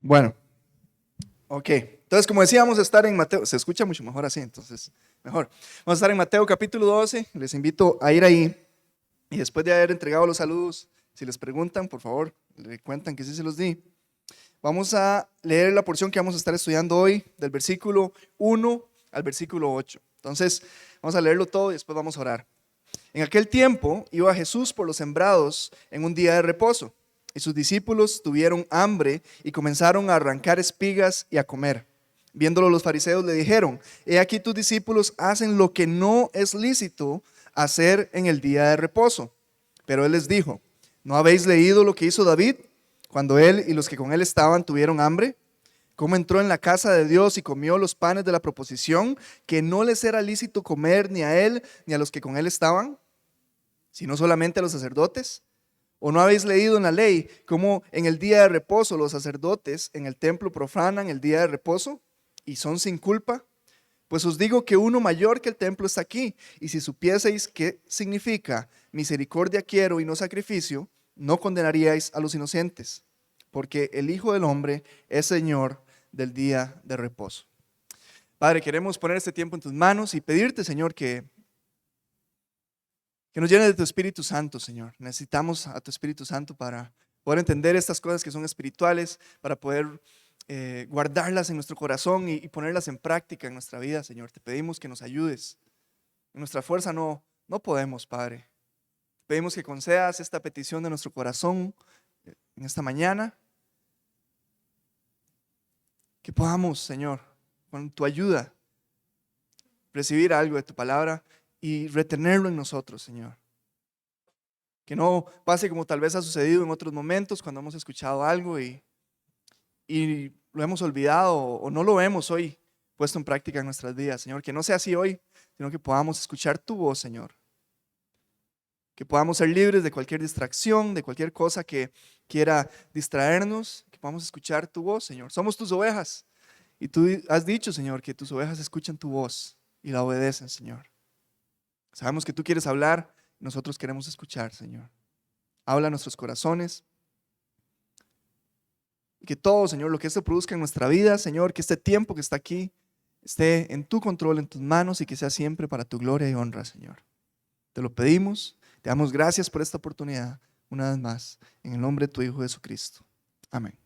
Bueno, ok. Entonces, como decíamos, estar en Mateo, se escucha mucho mejor así, entonces, mejor. Vamos a estar en Mateo capítulo 12, les invito a ir ahí y después de haber entregado los saludos, si les preguntan, por favor, le cuentan que sí se los di. Vamos a leer la porción que vamos a estar estudiando hoy, del versículo 1 al versículo 8. Entonces, vamos a leerlo todo y después vamos a orar. En aquel tiempo iba Jesús por los sembrados en un día de reposo, y sus discípulos tuvieron hambre y comenzaron a arrancar espigas y a comer. Viéndolo los fariseos le dijeron: he aquí tus discípulos hacen lo que no es lícito hacer en el día de reposo. Pero él les dijo: ¿no habéis leído lo que hizo David cuando él y los que con él estaban tuvieron hambre? ¿Cómo entró en la casa de Dios y comió los panes de la proposición, que no les era lícito comer ni a él ni a los que con él estaban, sino solamente a los sacerdotes? ¿O no habéis leído en la ley cómo en el día de reposo los sacerdotes en el templo profanan el día de reposo y son sin culpa? Pues os digo que uno mayor que el templo está aquí, y si supieseis qué significa misericordia quiero y no sacrificio, no condenaríais a los inocentes, porque el Hijo del Hombre es Señor del día de reposo. Padre, queremos poner este tiempo en tus manos y pedirte, Señor, que nos llene de tu Espíritu Santo, Señor. Necesitamos a tu Espíritu Santo para poder entender estas cosas que son espirituales, para poder guardarlas en nuestro corazón y ponerlas en práctica en nuestra vida, Señor. Te pedimos que nos ayudes. En nuestra fuerza no podemos, Padre. Te pedimos que concedas esta petición de nuestro corazón en esta mañana. Que podamos, Señor, con tu ayuda, recibir algo de tu palabra y retenerlo en nosotros, Señor. Que no pase como tal vez ha sucedido en otros momentos cuando hemos escuchado algo y lo hemos olvidado o no lo hemos hoy puesto en práctica en nuestras vidas, Señor. Que no sea así hoy, sino que podamos escuchar tu voz, Señor. Que podamos ser libres de cualquier distracción, de cualquier cosa que quiera distraernos, que podamos escuchar tu voz, Señor. Somos tus ovejas y tú has dicho, Señor, que tus ovejas escuchan tu voz y la obedecen, Señor. Sabemos que tú quieres hablar, nosotros queremos escuchar, Señor. Habla a nuestros corazones. Y que todo, Señor, lo que esto produzca en nuestra vida, Señor, que este tiempo que está aquí esté en tu control, en tus manos, y que sea siempre para tu gloria y honra, Señor. Te lo pedimos, te damos gracias por esta oportunidad, una vez más, en el nombre de tu Hijo Jesucristo. Amén.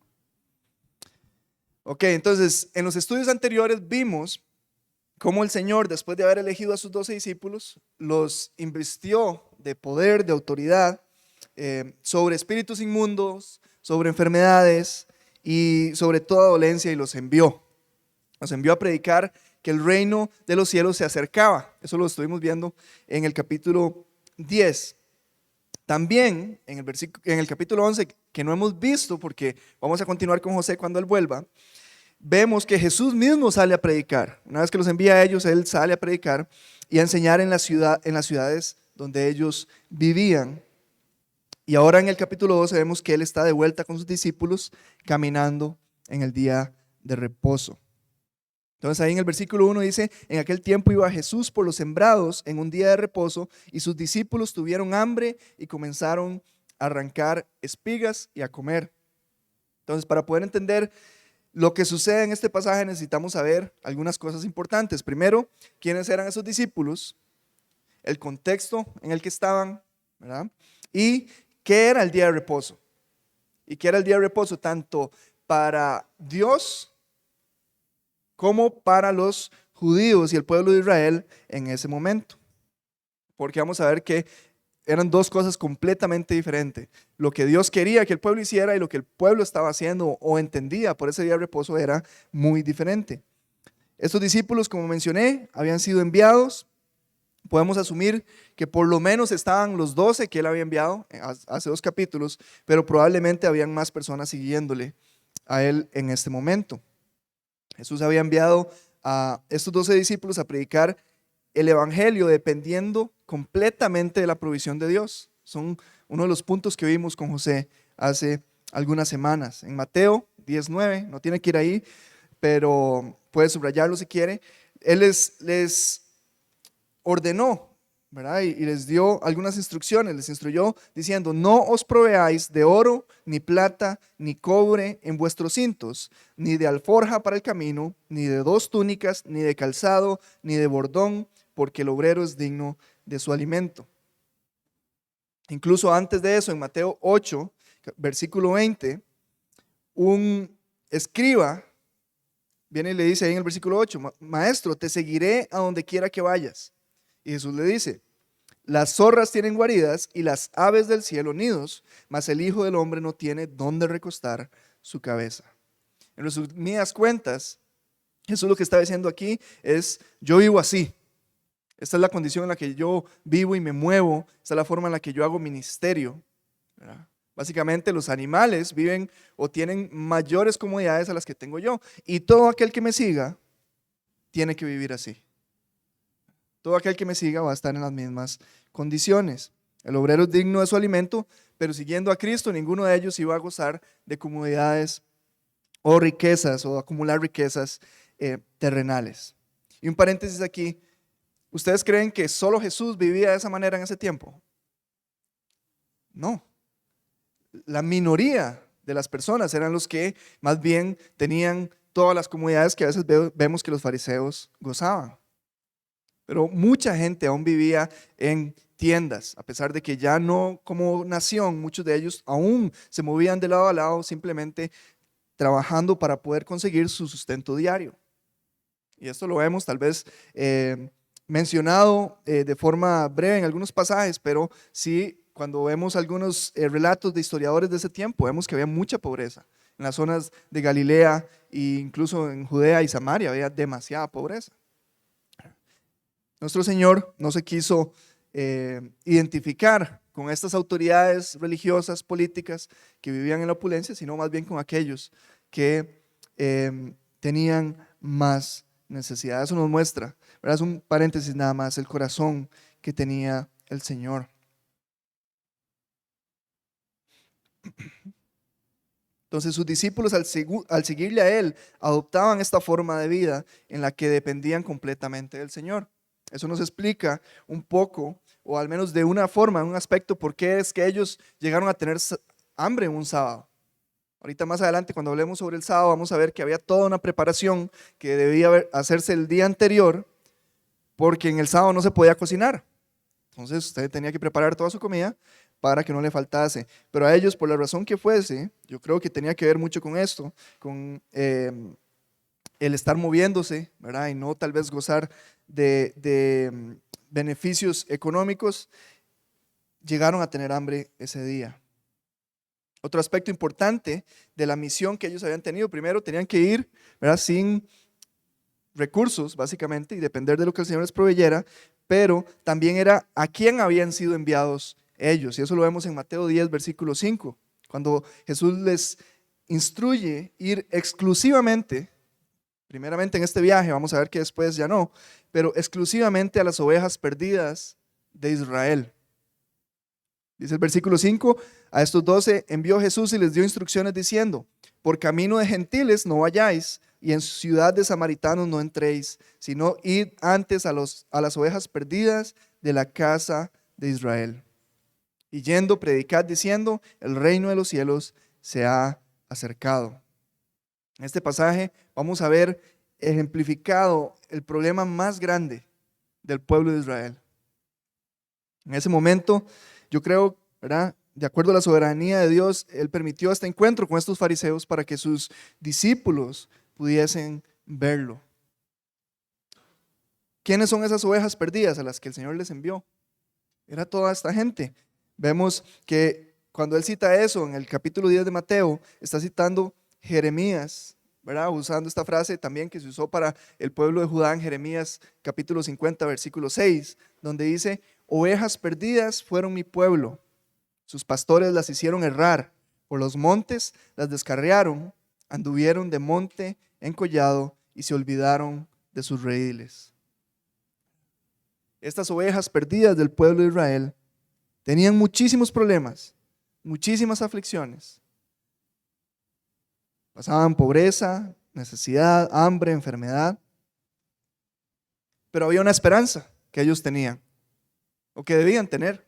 Ok, entonces, en los estudios anteriores vimos cómo el Señor, después de haber elegido a sus 12 discípulos, los investió de poder, de autoridad, sobre espíritus inmundos, sobre enfermedades y sobre toda dolencia, y los envió. Los envió a predicar que el reino de los cielos se acercaba. Eso lo estuvimos viendo en el capítulo 10. También en el capítulo 11, que no hemos visto porque vamos a continuar con José cuando él vuelva, vemos que Jesús mismo sale a predicar. Una vez que los envía a ellos, él sale a predicar y a enseñar en las ciudades donde ellos vivían. Y ahora en el capítulo 12 vemos que él está de vuelta con sus discípulos caminando en el día de reposo. Entonces ahí en el versículo 1 dice: en aquel tiempo iba Jesús por los sembrados en un día de reposo, y sus discípulos tuvieron hambre y comenzaron a arrancar espigas y a comer. Entonces, para poder entender lo que sucede en este pasaje, necesitamos saber algunas cosas importantes. Primero, quiénes eran esos discípulos, el contexto en el que estaban, ¿verdad? Y qué era el día de reposo. Y qué era el día de reposo tanto para Dios como para los judíos y el pueblo de Israel en ese momento. Porque vamos a ver que eran dos cosas completamente diferentes. Lo que Dios quería que el pueblo hiciera y lo que el pueblo estaba haciendo o entendía por ese día de reposo era muy diferente. Estos discípulos, como mencioné, habían sido enviados. Podemos asumir que por lo menos estaban los 12 que él había enviado hace 2 capítulos, pero probablemente habían más personas siguiéndole a él en este momento. Jesús había enviado a estos 12 discípulos a predicar el evangelio dependiendo completamente de la provisión de Dios. Son uno de los puntos que vimos con José hace algunas semanas. En Mateo 10:9, no tiene que ir ahí, pero puede subrayarlo si quiere. Él les ordenó ¿verdad? Y les dio algunas instrucciones, les instruyó diciendo: no os proveáis de oro, ni plata, ni cobre en vuestros cintos, ni de alforja para el camino, ni de dos túnicas, ni de calzado, ni de bordón, porque el obrero es digno de su alimento. Incluso antes de eso, en Mateo 8, versículo 20, un escriba viene y le dice ahí en el versículo 8: maestro, te seguiré a donde quiera que vayas. Y Jesús le dice: las zorras tienen guaridas y las aves del cielo nidos, mas el Hijo del Hombre no tiene dónde recostar su cabeza. En resumidas cuentas, Jesús lo que está diciendo aquí es: yo vivo así. Esta es la condición en la que yo vivo y me muevo. Esta es la forma en la que yo hago ministerio, ¿verdad? Básicamente los animales viven o tienen mayores comodidades a las que tengo yo. Y todo aquel que me siga tiene que vivir así. Todo aquel que me siga va a estar en las mismas condiciones. El obrero es digno de su alimento, pero siguiendo a Cristo, ninguno de ellos iba a gozar de comodidades o riquezas o acumular riquezas terrenales. Y un paréntesis aquí: ¿ustedes creen que solo Jesús vivía de esa manera en ese tiempo? No. La minoría de las personas eran los que más bien tenían todas las comodidades que a veces vemos que los fariseos gozaban. Pero mucha gente aún vivía en tiendas, a pesar de que ya no como nación, muchos de ellos aún se movían de lado a lado, simplemente trabajando para poder conseguir su sustento diario. Y esto lo vemos tal vez mencionado de forma breve en algunos pasajes, pero sí, cuando vemos algunos relatos de historiadores de ese tiempo, vemos que había mucha pobreza. En las zonas de Galilea e incluso en Judea y Samaria había demasiada pobreza. Nuestro Señor no se quiso identificar con estas autoridades religiosas, políticas que vivían en la opulencia, sino más bien con aquellos que tenían más necesidad. Eso nos muestra, ¿verdad? Es un paréntesis nada más, el corazón que tenía el Señor. Entonces sus discípulos al seguirle a Él adoptaban esta forma de vida en la que dependían completamente del Señor. Eso nos explica un poco, o al menos de una forma, un aspecto, por qué es que ellos llegaron a tener hambre en un sábado. Ahorita más adelante, cuando hablemos sobre el sábado, vamos a ver que había toda una preparación que debía hacerse el día anterior, porque en el sábado no se podía cocinar. Entonces usted tenía que preparar toda su comida para que no le faltase. Pero a ellos, por la razón que fuese, yo creo que tenía que ver mucho con esto, con el estar moviéndose, ¿verdad? Y no tal vez gozar de beneficios económicos, llegaron a tener hambre ese día. Otro aspecto importante de la misión que ellos habían tenido: primero tenían que ir, ¿verdad?, sin recursos básicamente y depender de lo que el Señor les proveyera, pero también era a quién habían sido enviados ellos. Y eso lo vemos en Mateo 10, versículo 5, cuando Jesús les instruye ir exclusivamente, primeramente en este viaje, vamos a ver que después ya no, pero exclusivamente a las ovejas perdidas de Israel. Dice el versículo 5: a estos 12 envió Jesús y les dio instrucciones diciendo: por camino de gentiles no vayáis, y en ciudad de samaritanos no entréis, sino id antes a las ovejas perdidas de la casa de Israel. Y yendo, predicad diciendo: el reino de los cielos se ha acercado. En este pasaje vamos a ver ejemplificado el problema más grande del pueblo de Israel. En ese momento, yo creo, ¿verdad?, de acuerdo a la soberanía de Dios, Él permitió este encuentro con estos fariseos para que sus discípulos pudiesen verlo. ¿Quiénes son esas ovejas perdidas a las que el Señor les envió? Era toda esta gente. Vemos que cuando Él cita eso en el capítulo 10 de Mateo, está citando Jeremías, ¿verdad?, usando esta frase también que se usó para el pueblo de Judá en Jeremías capítulo 50, versículo 6, donde dice: ovejas perdidas fueron mi pueblo, sus pastores las hicieron errar, por los montes las descarriaron, anduvieron de monte en collado y se olvidaron de sus rediles. Estas ovejas perdidas del pueblo de Israel tenían muchísimos problemas, muchísimas aflicciones. Pasaban pobreza, necesidad, hambre, enfermedad. Pero había una esperanza que ellos tenían. o que debían tener.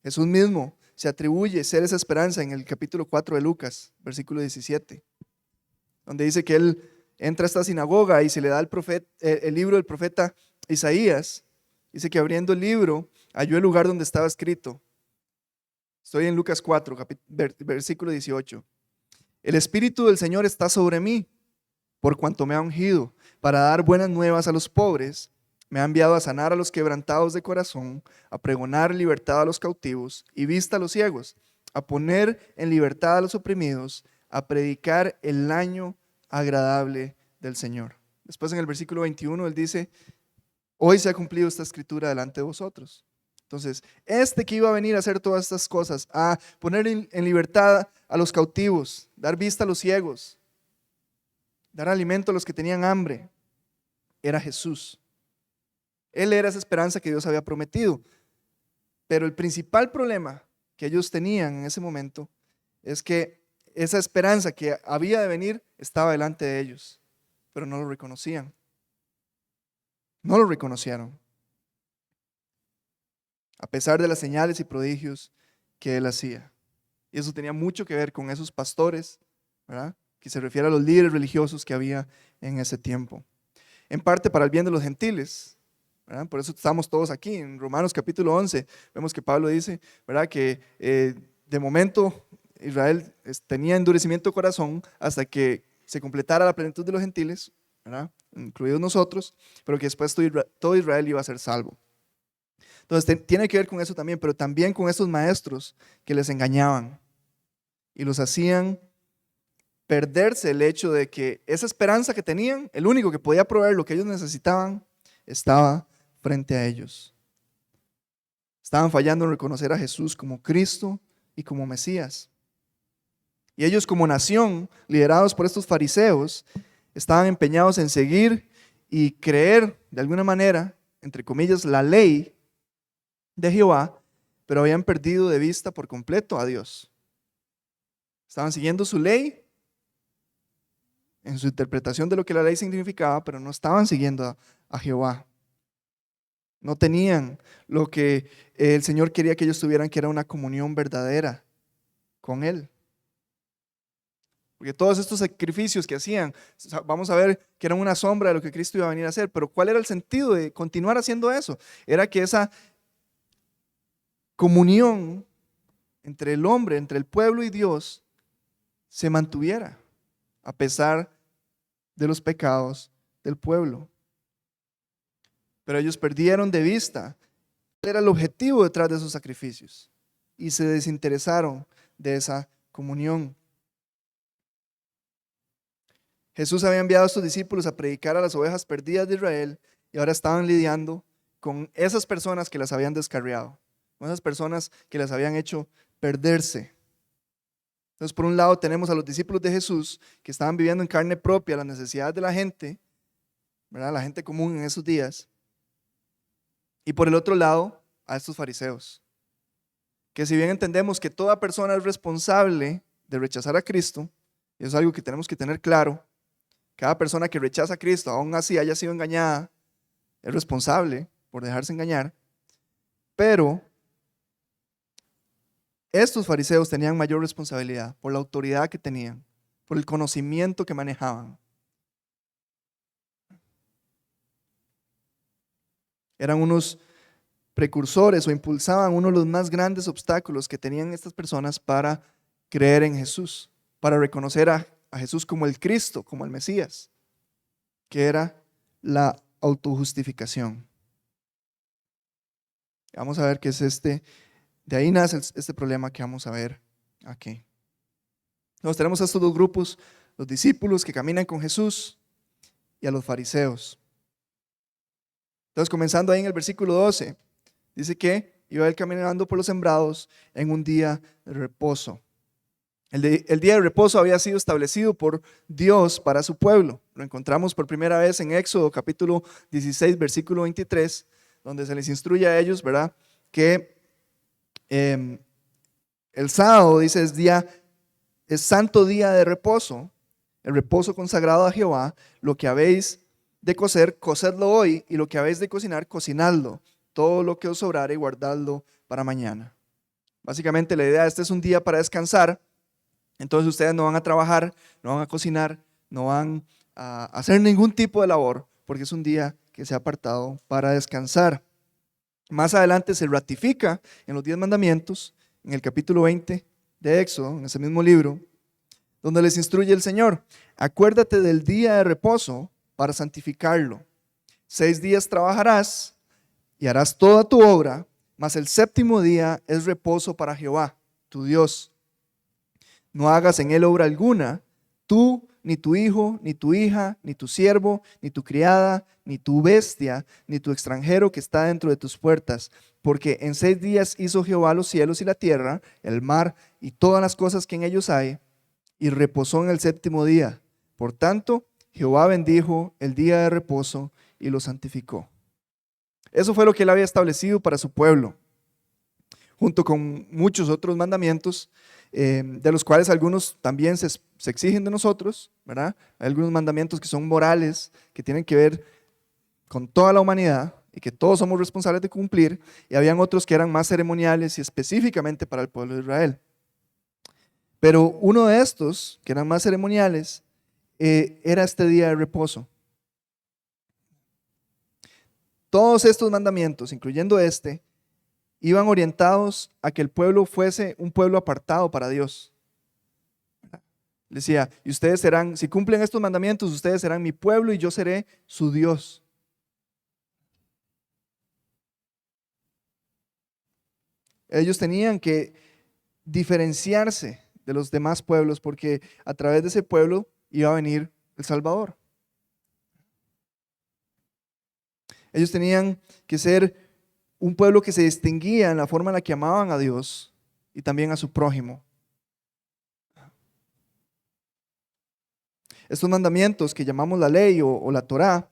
Jesús mismo se atribuye ser esa esperanza en el capítulo 4 de Lucas, versículo 17, donde dice que él entra a esta sinagoga y se le da el libro del profeta Isaías. Dice que abriendo el libro halló el lugar donde estaba escrito. Estoy en Lucas 4, versículo 18. El Espíritu del Señor está sobre mí, por cuanto me ha ungido para dar buenas nuevas a los pobres. Me ha enviado a sanar a los quebrantados de corazón, a pregonar libertad a los cautivos y vista a los ciegos, a poner en libertad a los oprimidos, a predicar el año agradable del Señor. Después en el versículo 21 él dice: hoy se ha cumplido esta escritura delante de vosotros. Entonces, que iba a venir a hacer todas estas cosas, a poner en libertad a los cautivos, dar vista a los ciegos, dar alimento a los que tenían hambre, era Jesús. Él era esa esperanza que Dios había prometido. Pero el principal problema que ellos tenían en ese momento es que esa esperanza que había de venir estaba delante de ellos, pero no lo reconocían. No lo reconocieron, a pesar de las señales y prodigios que él hacía. Y eso tenía mucho que ver con esos pastores, ¿verdad?, que se refiere a los líderes religiosos que había en ese tiempo. En parte para el bien de los gentiles, ¿verdad? Por eso estamos todos aquí. En Romanos capítulo 11 vemos que Pablo dice, ¿verdad?, que de momento Israel tenía endurecimiento de corazón hasta que se completara la plenitud de los gentiles, ¿verdad?, incluidos nosotros, pero que después todo Israel iba a ser salvo. Entonces tiene que ver con eso también, pero también con estos maestros que les engañaban y los hacían perderse el hecho de que esa esperanza que tenían, el único que podía proveer lo que ellos necesitaban, estaba frente a ellos. Estaban fallando en reconocer a Jesús como Cristo y como Mesías. Y ellos, como nación, liderados por estos fariseos, estaban empeñados en seguir y creer de alguna manera, entre comillas, la ley de Jehová, pero habían perdido de vista por completo a Dios. Estaban siguiendo su ley en su interpretación de lo que la ley significaba, pero no estaban siguiendo a Jehová. No tenían lo que el Señor quería que ellos tuvieran, que era una comunión verdadera con Él. Porque todos estos sacrificios que hacían, vamos a ver que eran una sombra de lo que Cristo iba a venir a hacer. Pero ¿cuál era el sentido de continuar haciendo eso? Era que esa comunión entre el hombre, entre el pueblo y Dios, se mantuviera a pesar de los pecados del pueblo. Pero ellos perdieron de vista cuál era el objetivo detrás de esos sacrificios y se desinteresaron de esa comunión. Jesús había enviado a sus discípulos a predicar a las ovejas perdidas de Israel y ahora estaban lidiando con esas personas que las habían descarriado, con esas personas que las habían hecho perderse. Entonces, por un lado tenemos a los discípulos de Jesús que estaban viviendo en carne propia las necesidades de la gente, ¿verdad?, la gente común en esos días. Y por el otro lado, a estos fariseos, que si bien entendemos que toda persona es responsable de rechazar a Cristo, y eso es algo que tenemos que tener claro, cada persona que rechaza a Cristo, aún así haya sido engañada, es responsable por dejarse engañar, pero estos fariseos tenían mayor responsabilidad por la autoridad que tenían, por el conocimiento que manejaban. Eran unos precursores o impulsaban uno de los más grandes obstáculos que tenían estas personas para creer en Jesús, para reconocer a Jesús como el Cristo, como el Mesías, que era la autojustificación. Vamos a ver qué es de ahí nace este problema que vamos a ver aquí. Entonces tenemos a estos dos grupos, los discípulos que caminan con Jesús y a los fariseos. Entonces, comenzando ahí en el versículo 12, dice que iba él caminando por los sembrados en un día de reposo. El día de reposo había sido establecido por Dios para su pueblo. Lo encontramos por primera vez en Éxodo capítulo 16, versículo 23, donde se les instruye a ellos, ¿verdad?, que el sábado, dice, es santo día de reposo, el reposo consagrado a Jehová. Lo que habéis de cocer, cocedlo hoy, y lo que habéis de cocinar, cocinadlo todo lo que os sobrare, guardadlo para mañana. Básicamente la idea, este es un día para descansar, entonces ustedes no van a trabajar, no van a cocinar, no van a hacer ningún tipo de labor, porque es un día que se ha apartado para descansar. Más adelante se ratifica en los 10 mandamientos, en el capítulo 20 de Éxodo, en ese mismo libro, donde les instruye el Señor: acuérdate del día de reposo para santificarlo. 6 días trabajarás y harás toda tu obra, mas el séptimo día es reposo para Jehová, tu Dios. No hagas en él obra alguna, tú, ni tu hijo, ni tu hija, ni tu siervo, ni tu criada, ni tu bestia, ni tu extranjero que está dentro de tus puertas. Porque en 6 días hizo Jehová los cielos y la tierra, el mar y todas las cosas que en ellos hay, y reposó en el séptimo día. Por tanto, Jehová bendijo el día de reposo y lo santificó. Eso fue lo que él había establecido para su pueblo, junto con muchos otros mandamientos, de los cuales algunos también se exigen de nosotros, ¿verdad? Hay algunos mandamientos que son morales, que tienen que ver con toda la humanidad y que todos somos responsables de cumplir, y habían otros que eran más ceremoniales y específicamente para el pueblo de Israel. Pero uno de estos, que eran más ceremoniales, era este día de reposo. Todos estos mandamientos, incluyendo este, iban orientados a que el pueblo fuese un pueblo apartado para Dios. Decía, y ustedes serán, si cumplen estos mandamientos, ustedes serán mi pueblo y yo seré su Dios. Ellos tenían que diferenciarse de los demás pueblos porque a través de ese pueblo iba a venir el Salvador. Ellos tenían que ser un pueblo que se distinguía en la forma en la que amaban a Dios y también a su prójimo. Estos mandamientos que llamamos la ley o la Torá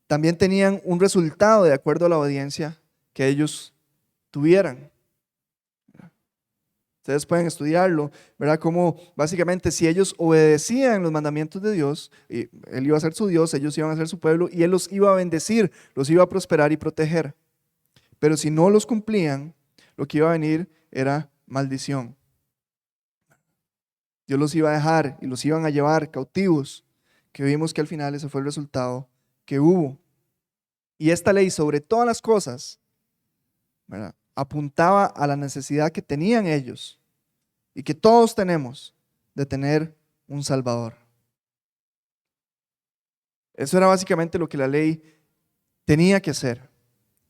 también tenían un resultado de acuerdo a la obediencia que ellos tuvieran. Ustedes pueden estudiarlo, ¿verdad? Como básicamente si ellos obedecían los mandamientos de Dios, Él iba a ser su Dios, ellos iban a ser su pueblo y Él los iba a bendecir, los iba a prosperar y proteger. Pero si no los cumplían, lo que iba a venir era maldición. Dios los iba a dejar y los iban a llevar cautivos, que vimos que al final ese fue el resultado que hubo. Y esta ley, sobre todas las cosas, ¿verdad?, apuntaba a la necesidad que tenían ellos y que todos tenemos de tener un Salvador. Eso era básicamente lo que la ley tenía que hacer.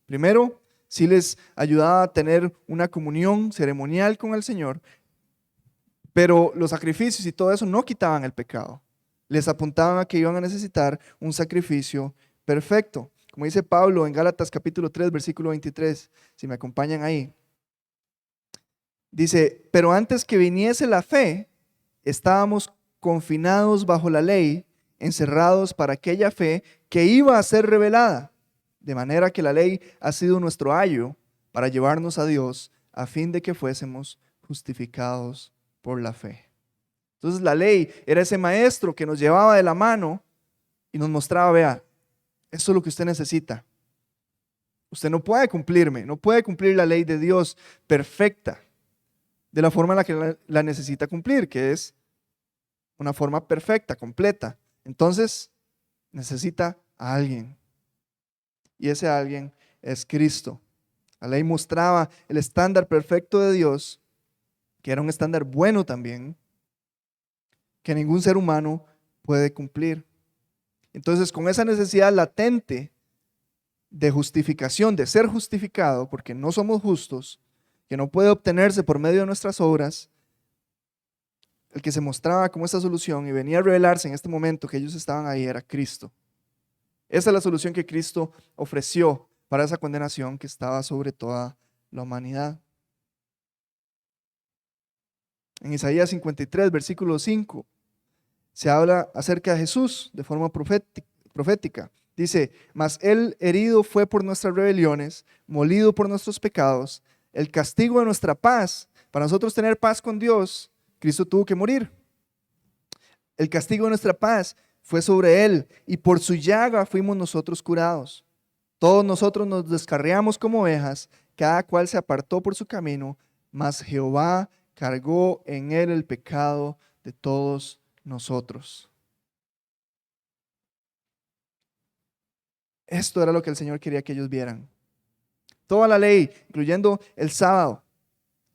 Primero, sí les ayudaba a tener una comunión ceremonial con el Señor, pero los sacrificios y todo eso no quitaban el pecado. Les apuntaban a que iban a necesitar un sacrificio perfecto. Como dice Pablo en Gálatas capítulo 3, versículo 23, si me acompañan ahí. Dice, pero antes que viniese la fe, estábamos confinados bajo la ley, encerrados para aquella fe que iba a ser revelada. De manera que la ley ha sido nuestro ayo para llevarnos a Dios a fin de que fuésemos justificados por la fe. Entonces la ley era ese maestro que nos llevaba de la mano y nos mostraba, vea, esto es lo que usted necesita. Usted no puede cumplirme, no puede cumplir la ley de Dios perfecta de la forma en la que la necesita cumplir, que es una forma perfecta, completa. Entonces necesita a alguien. Y ese alguien es Cristo. La ley mostraba el estándar perfecto de Dios, que era un estándar bueno también, que ningún ser humano puede cumplir. Entonces, con esa necesidad latente de justificación, de ser justificado, porque no somos justos, que no puede obtenerse por medio de nuestras obras, el que se mostraba como esta solución y venía a revelarse en este momento que ellos estaban ahí era Cristo. Esa es la solución que Cristo ofreció para esa condenación que estaba sobre toda la humanidad. En Isaías 53, versículo 5, se habla acerca de Jesús de forma profética. Dice, mas Él herido fue por nuestras rebeliones, molido por nuestros pecados, el castigo de nuestra paz. Para nosotros tener paz con Dios, Cristo tuvo que morir. El castigo de nuestra paz fue sobre Él y por su llaga fuimos nosotros curados. Todos nosotros nos descarriamos como ovejas, cada cual se apartó por su camino, mas Jehová cargó en él el pecado de todos nosotros. Esto era lo que el Señor quería que ellos vieran. Toda la ley, incluyendo el sábado,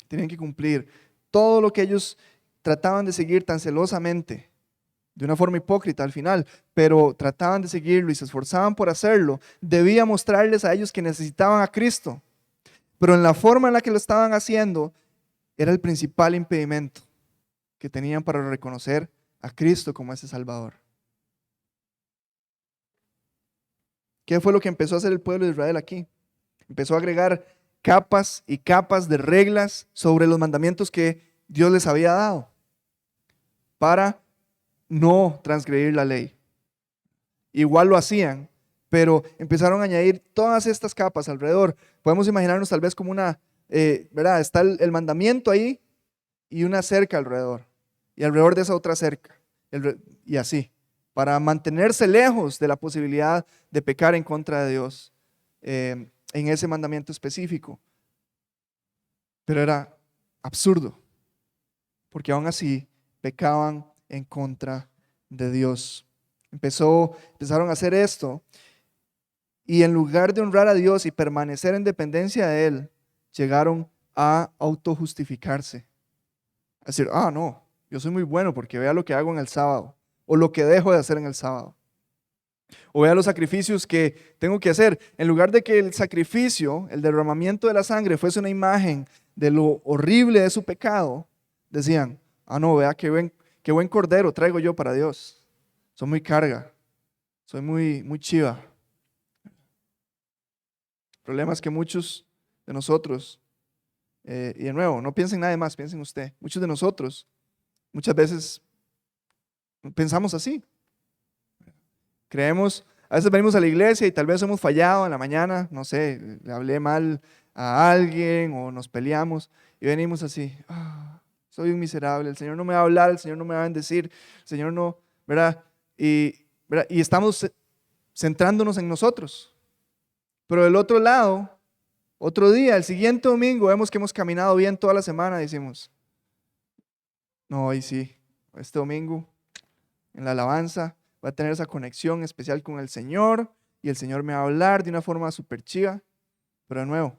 tenían que cumplir. Todo lo que ellos trataban de seguir tan celosamente, de una forma hipócrita al final, pero trataban de seguirlo y se esforzaban por hacerlo, debía mostrarles a ellos que necesitaban a Cristo. Pero en la forma en la que lo estaban haciendo, era el principal impedimento que tenían para reconocer a Cristo como ese Salvador. ¿Qué fue lo que empezó a hacer el pueblo de Israel aquí? Empezó a agregar capas y capas de reglas sobre los mandamientos que Dios les había dado para no transgredir la ley. Igual lo hacían, pero empezaron a añadir todas estas capas alrededor. Podemos imaginarnos tal vez como una, ¿verdad? Está el mandamiento ahí y una cerca alrededor. Y alrededor de esa otra cerca. Y así, para mantenerse lejos de la posibilidad de pecar en contra de Dios en ese mandamiento específico. Pero era absurdo, porque aún así pecaban en contra de Dios. Empezaron a hacer esto y en lugar de honrar a Dios y permanecer en dependencia de Él, llegaron a autojustificarse. A decir, no, yo soy muy bueno porque vea lo que hago en el sábado o lo que dejo de hacer en el sábado. O vea los sacrificios que tengo que hacer. En lugar de que el sacrificio, el derramamiento de la sangre fuese una imagen de lo horrible de su pecado, decían, no, vea qué buen cordero traigo yo para Dios. Soy muy carga, soy muy chiva. El problema es que muchos de nosotros, y de nuevo, no piensen nada más, piensen usted, muchos de nosotros muchas veces pensamos así. Creemos, a veces venimos a la iglesia y tal vez hemos fallado en la mañana, no sé, le hablé mal a alguien o nos peleamos y venimos así, soy un miserable, el Señor no me va a hablar, el Señor no me va a bendecir, el Señor no, ¿verdad? Y estamos centrándonos en nosotros. Pero del otro lado, otro día, el siguiente domingo, vemos que hemos caminado bien toda la semana, decimos, no, hoy sí, este domingo, en la alabanza, voy a tener esa conexión especial con el Señor y el Señor me va a hablar de una forma súper chiva, pero de nuevo,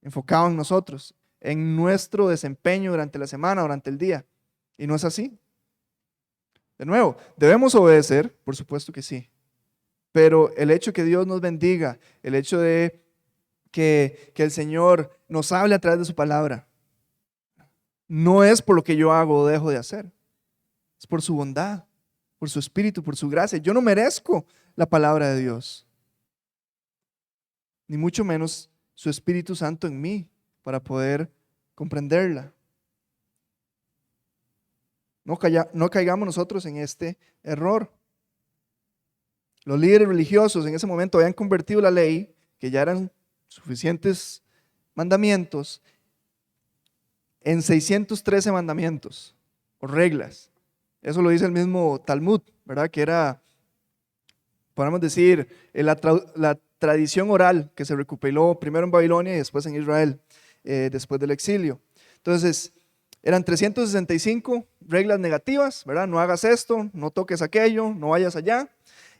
enfocado en nosotros, en nuestro desempeño durante la semana, durante el día. Y no es así. De nuevo, ¿debemos obedecer? Por supuesto que sí. Pero el hecho que Dios nos bendiga, el hecho de que el Señor nos hable a través de su palabra, no es por lo que yo hago o dejo de hacer. Es por su bondad, por su espíritu, por su gracia. Yo no merezco la palabra de Dios, ni mucho menos su Espíritu Santo en mí para poder comprenderla. No caigamos nosotros en este error. Los líderes religiosos en ese momento habían convertido la ley, que ya eran suficientes mandamientos, en 613 mandamientos o reglas. Eso lo dice el mismo Talmud, ¿verdad? Que era, podemos decir, la tradición oral que se recopiló primero en Babilonia y después en Israel, después del exilio. Entonces, eran 365 reglas negativas, ¿verdad? No hagas esto, no toques aquello, no vayas allá,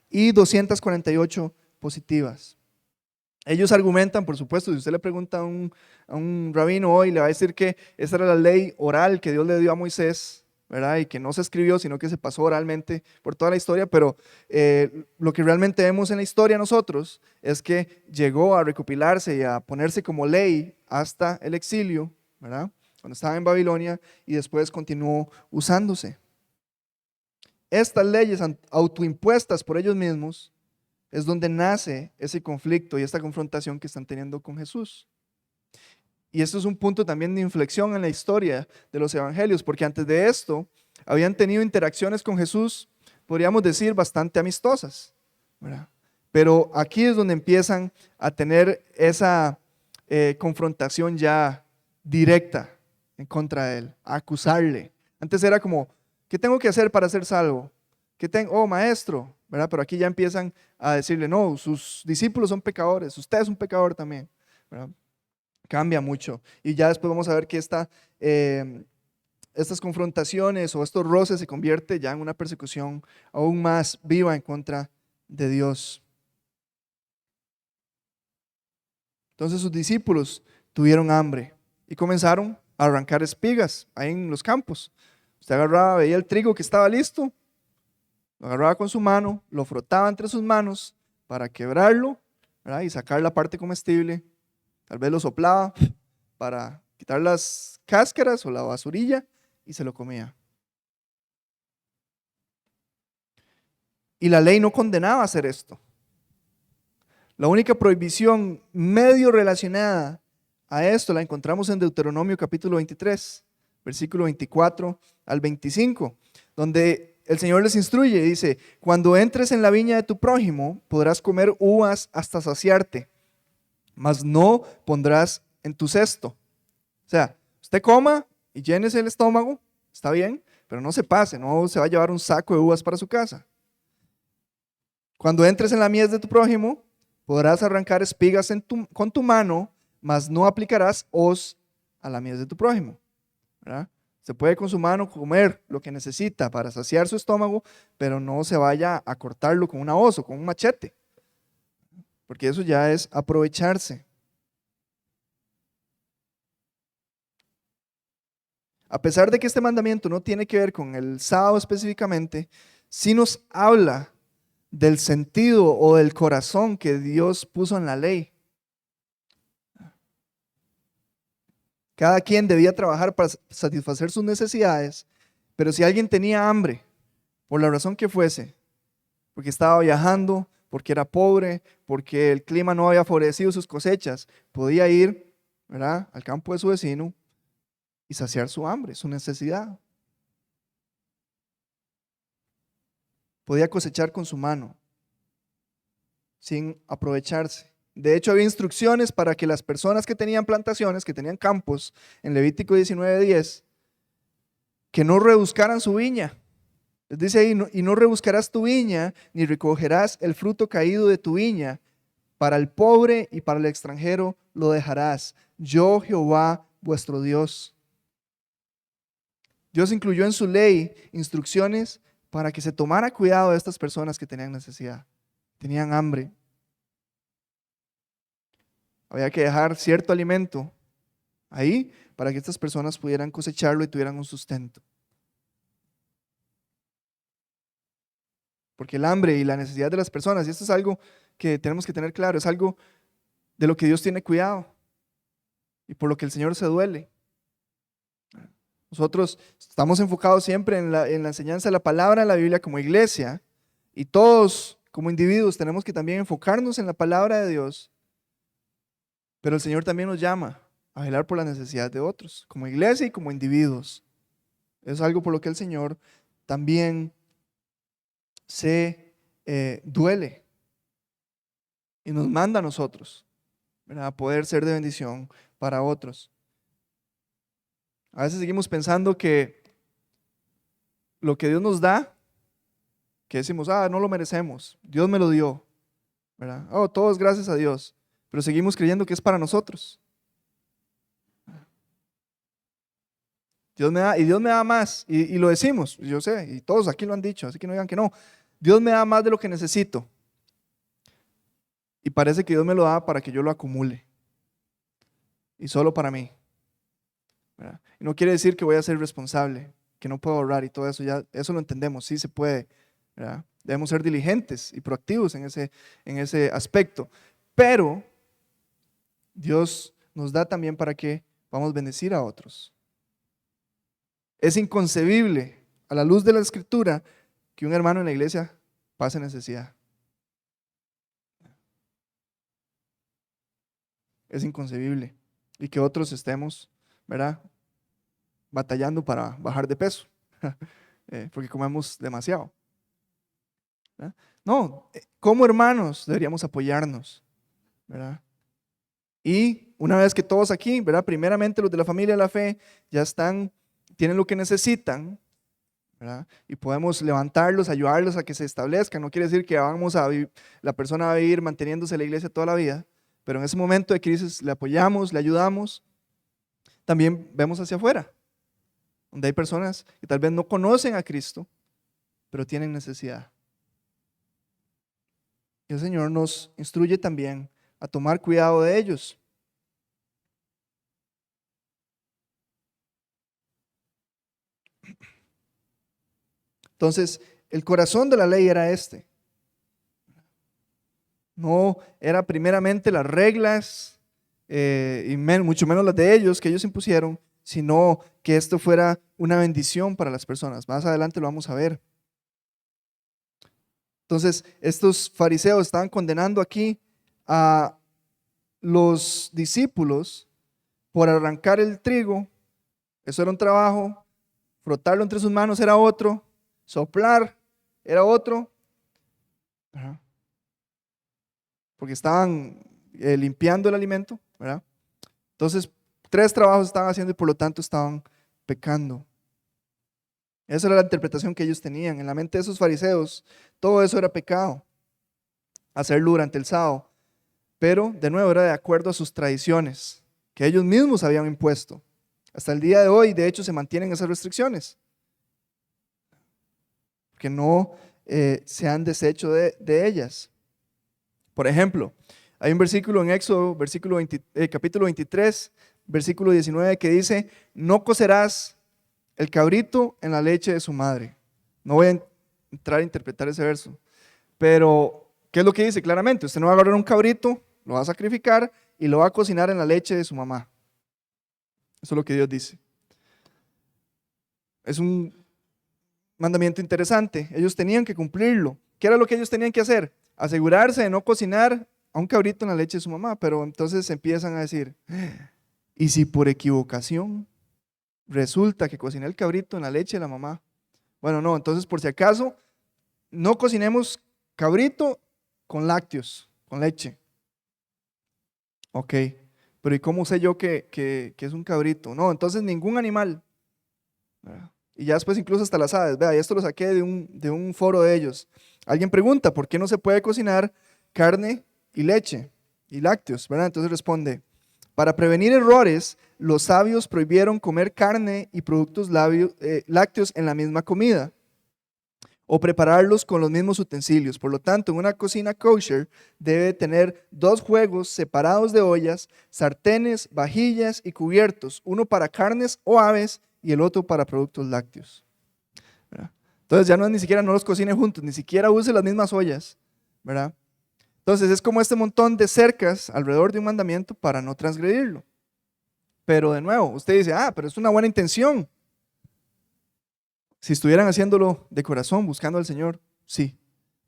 y 248 positivas. Ellos argumentan, por supuesto, si usted le pregunta a un rabino hoy, le va a decir que esa era la ley oral que Dios le dio a Moisés, ¿verdad? Y que no se escribió, sino que se pasó oralmente por toda la historia, pero lo que realmente vemos en la historia nosotros es que llegó a recopilarse y a ponerse como ley hasta el exilio, ¿verdad? Cuando estaba en Babilonia y después continuó usándose. Estas leyes autoimpuestas por ellos mismos es donde nace ese conflicto y esta confrontación que están teniendo con Jesús. Y esto es un punto también de inflexión en la historia de los evangelios, porque antes de esto habían tenido interacciones con Jesús, podríamos decir, bastante amistosas, ¿verdad? Pero aquí es donde empiezan a tener esa confrontación ya directa en contra de él, a acusarle. Antes era como, ¿qué tengo que hacer para ser salvo? ¿Qué tengo? Oh, maestro, ¿verdad? Pero aquí ya empiezan a decirle, no, sus discípulos son pecadores, usted es un pecador también, ¿verdad? Cambia mucho. Y ya después vamos a ver que estas confrontaciones o estos roces se convierte ya en una persecución aún más viva en contra de Dios. Entonces sus discípulos tuvieron hambre y comenzaron a arrancar espigas ahí en los campos. Usted agarraba, veía el trigo que estaba listo, lo agarraba con su mano, lo frotaba entre sus manos para quebrarlo, ¿verdad? Y sacar la parte comestible. Tal vez lo soplaba para quitar las cáscaras o la basurilla y se lo comía. Y la ley no condenaba a hacer esto. La única prohibición medio relacionada a esto la encontramos en Deuteronomio capítulo 23, versículo 24 al 25, donde el Señor les instruye y dice: cuando entres en la viña de tu prójimo, podrás comer uvas hasta saciarte, mas no pondrás en tu cesto. O sea, usted coma y llénese el estómago, está bien, pero no se pase, no se va a llevar un saco de uvas para su casa. Cuando entres en la mies de tu prójimo, podrás arrancar espigas con tu mano, mas no aplicarás hoz a la mies de tu prójimo, ¿verdad? Se puede con su mano comer lo que necesita para saciar su estómago, pero no se vaya a cortarlo con una hoz o con un machete, porque eso ya es aprovecharse. A pesar de que este mandamiento no tiene que ver con el sábado específicamente, sí nos habla del sentido o del corazón que Dios puso en la ley. Cada quien debía trabajar para satisfacer sus necesidades, pero si alguien tenía hambre, por la razón que fuese, porque estaba viajando, porque era pobre, porque el clima no había favorecido sus cosechas, podía ir, ¿verdad?, al campo de su vecino y saciar su hambre, su necesidad. Podía cosechar con su mano, sin aprovecharse. De hecho, había instrucciones para que las personas que tenían plantaciones, que tenían campos, en Levítico 19:10, que no rebuscaran su viña. Les dice ahí: y no rebuscarás tu viña, ni recogerás el fruto caído de tu viña. Para el pobre y para el extranjero lo dejarás. Yo, Jehová, vuestro Dios. Dios incluyó en su ley instrucciones para que se tomara cuidado de estas personas que tenían necesidad, tenían hambre. Había que dejar cierto alimento ahí para que estas personas pudieran cosecharlo y tuvieran un sustento. Porque el hambre y la necesidad de las personas, y esto es algo que tenemos que tener claro, es algo de lo que Dios tiene cuidado y por lo que el Señor se duele. Nosotros estamos enfocados siempre en la enseñanza de la palabra en la Biblia como iglesia, y todos como individuos tenemos que también enfocarnos en la palabra de Dios, pero el Señor también nos llama a velar por las necesidades de otros, como iglesia y como individuos. Es algo por lo que el Señor también se duele y nos manda a nosotros, ¿verdad?, a poder ser de bendición para otros. A veces seguimos pensando que lo que Dios nos da, que decimos: no lo merecemos, Dios me lo dio, ¿verdad? Todo es gracias a Dios, pero seguimos creyendo que es para nosotros. Dios me da, y Dios me da más, y lo decimos, yo sé, y todos aquí lo han dicho, así que no digan que no. Dios me da más de lo que necesito, y parece que Dios me lo da para que yo lo acumule, y solo para mí, ¿verdad? Y no quiere decir que voy a ser responsable, que no puedo ahorrar y todo eso, ya eso lo entendemos, sí se puede, ¿verdad? Debemos ser diligentes y proactivos en ese aspecto, pero Dios nos da también para que vamos a bendecir a otros. Es inconcebible a la luz de la Escritura que un hermano en la iglesia pase necesidad. Es inconcebible. Y que otros estemos, ¿verdad?, batallando para bajar de peso, porque comemos demasiado, ¿verdad? No, como hermanos deberíamos apoyarnos, ¿verdad? Y una vez que todos aquí, ¿verdad?, primeramente los de la familia de la fe ya tienen lo que necesitan, ¿verdad? Y podemos levantarlos, ayudarlos a que se establezcan. No quiere decir que la persona va a vivir manteniéndose en la iglesia toda la vida, pero en ese momento de crisis le apoyamos, le ayudamos. También vemos hacia afuera, donde hay personas que tal vez no conocen a Cristo, pero tienen necesidad. Y el Señor nos instruye también a tomar cuidado de ellos. Entonces, el corazón de la ley era este. No era primeramente las reglas, y mucho menos las de ellos que ellos impusieron, sino que esto fuera una bendición para las personas. Más adelante lo vamos a ver. Entonces, estos fariseos estaban condenando aquí a los discípulos por arrancar el trigo. Eso era un trabajo. Frotarlo entre sus manos era otro. Soplar era otro. Ajá. Porque estaban limpiando el alimento, ¿verdad? Entonces, 3 trabajos estaban haciendo y por lo tanto estaban pecando. Esa era la interpretación que ellos tenían. En la mente de esos fariseos, todo eso era pecado. Hacerlo durante el sábado. Pero, de nuevo, era de acuerdo a sus tradiciones, que ellos mismos habían impuesto. Hasta el día de hoy, de hecho, se mantienen esas restricciones. Que no se han deshecho de ellas. Por ejemplo, hay un versículo en Éxodo, capítulo 23, versículo 19, que dice: no cocerás el cabrito en la leche de su madre. No voy a entrar a interpretar ese verso, pero ¿qué es lo que dice claramente? Usted no va a agarrar un cabrito, lo va a sacrificar y lo va a cocinar en la leche de su mamá. Eso es lo que Dios dice. Es un mandamiento interesante. Ellos tenían que cumplirlo. ¿Qué era lo que ellos tenían que hacer? Asegurarse de no cocinar a un cabrito en la leche de su mamá. Pero entonces empiezan a decir: ¿y si por equivocación resulta que cociné el cabrito en la leche de la mamá? Bueno, no, entonces por si acaso, no cocinemos cabrito con lácteos, con leche. Ok, pero ¿y cómo sé yo que es un cabrito? No, entonces ningún animal. Y ya después incluso hasta las aves. Vea, y esto lo saqué de un foro de ellos. Alguien pregunta: ¿por qué no se puede cocinar carne y leche y lácteos? ¿Verdad? Entonces responde: para prevenir errores, los sabios prohibieron comer carne y productos lácteos en la misma comida, o prepararlos con los mismos utensilios. Por lo tanto, en una cocina kosher debe tener 2 juegos separados de ollas, sartenes, vajillas y cubiertos, uno para carnes o aves y el otro para productos lácteos. ¿Verdad? Entonces ya ni siquiera no los cocine juntos, ni siquiera use las mismas ollas, ¿verdad? Entonces es como este montón de cercas alrededor de un mandamiento para no transgredirlo. Pero de nuevo, usted dice: pero es una buena intención. Si estuvieran haciéndolo de corazón, buscando al Señor, sí,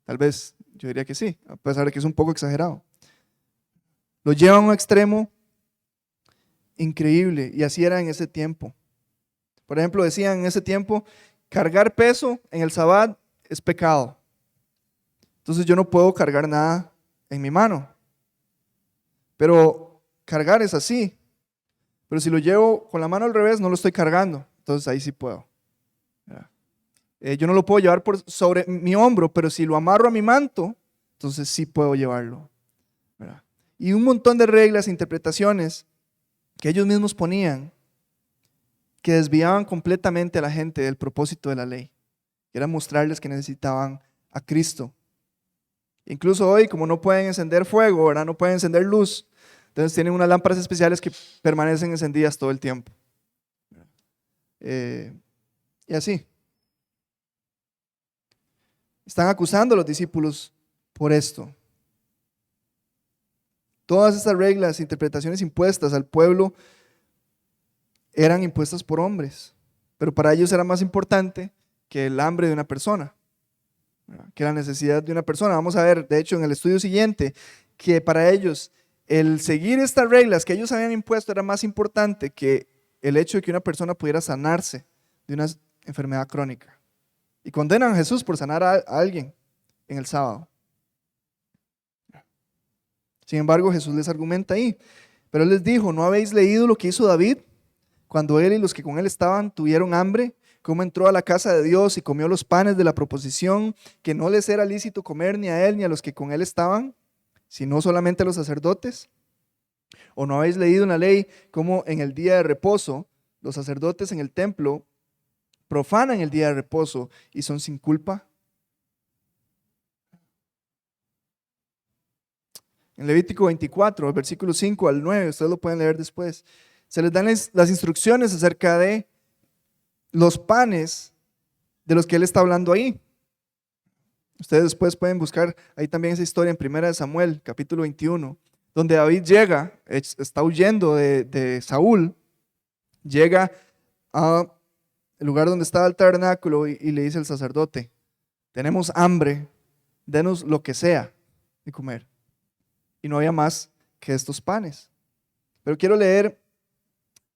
tal vez yo diría que sí, a pesar de que es un poco exagerado. Lo llevan a un extremo increíble, y así era en ese tiempo. Por ejemplo, decían en ese tiempo: cargar peso en el Sabbat es pecado. Entonces yo no puedo cargar nada en mi mano. Pero cargar es así. Pero si lo llevo con la mano al revés, no lo estoy cargando. Entonces ahí sí puedo. Yo no lo puedo llevar sobre mi hombro, pero si lo amarro a mi manto, entonces sí puedo llevarlo. ¿Verdad? Y un montón de reglas e interpretaciones que ellos mismos ponían, que desviaban completamente a la gente del propósito de la ley, que era mostrarles que necesitaban a Cristo. Incluso hoy, como no pueden encender fuego, ¿verdad? No pueden encender luz, entonces tienen unas lámparas especiales que permanecen encendidas todo el tiempo. Y así. Están acusando a los discípulos por esto. Todas estas reglas, interpretaciones impuestas al pueblo eran impuestas por hombres, pero para ellos era más importante que el hambre de una persona, que la necesidad de una persona. Vamos a ver, de hecho, en el estudio siguiente, que para ellos el seguir estas reglas que ellos habían impuesto era más importante que el hecho de que una persona pudiera sanarse de una enfermedad crónica. Y condenan a Jesús por sanar a alguien en el sábado. Sin embargo, Jesús les argumenta ahí. Pero Él les dijo: ¿no habéis leído lo que hizo David cuando él y los que con él estaban tuvieron hambre? cómo entró a la casa de Dios y comió los panes de la proposición, que no les era lícito comer ni a él ni a los que con él estaban, sino solamente a los sacerdotes? ¿O no habéis leído en la ley cómo en el día de reposo los sacerdotes en el templo profanan el día de reposo y son sin culpa? En Levítico 24, versículos 5 al 9, ustedes lo pueden leer después, se les dan las instrucciones acerca de los panes de los que él está hablando ahí. Ustedes después pueden buscar ahí también esa historia en 1 Samuel, capítulo 21, donde David llega, está huyendo de Saúl, llega al lugar donde estaba el tabernáculo y le dice al sacerdote: tenemos hambre, denos lo que sea de comer. Y no había más que estos panes. Pero quiero leer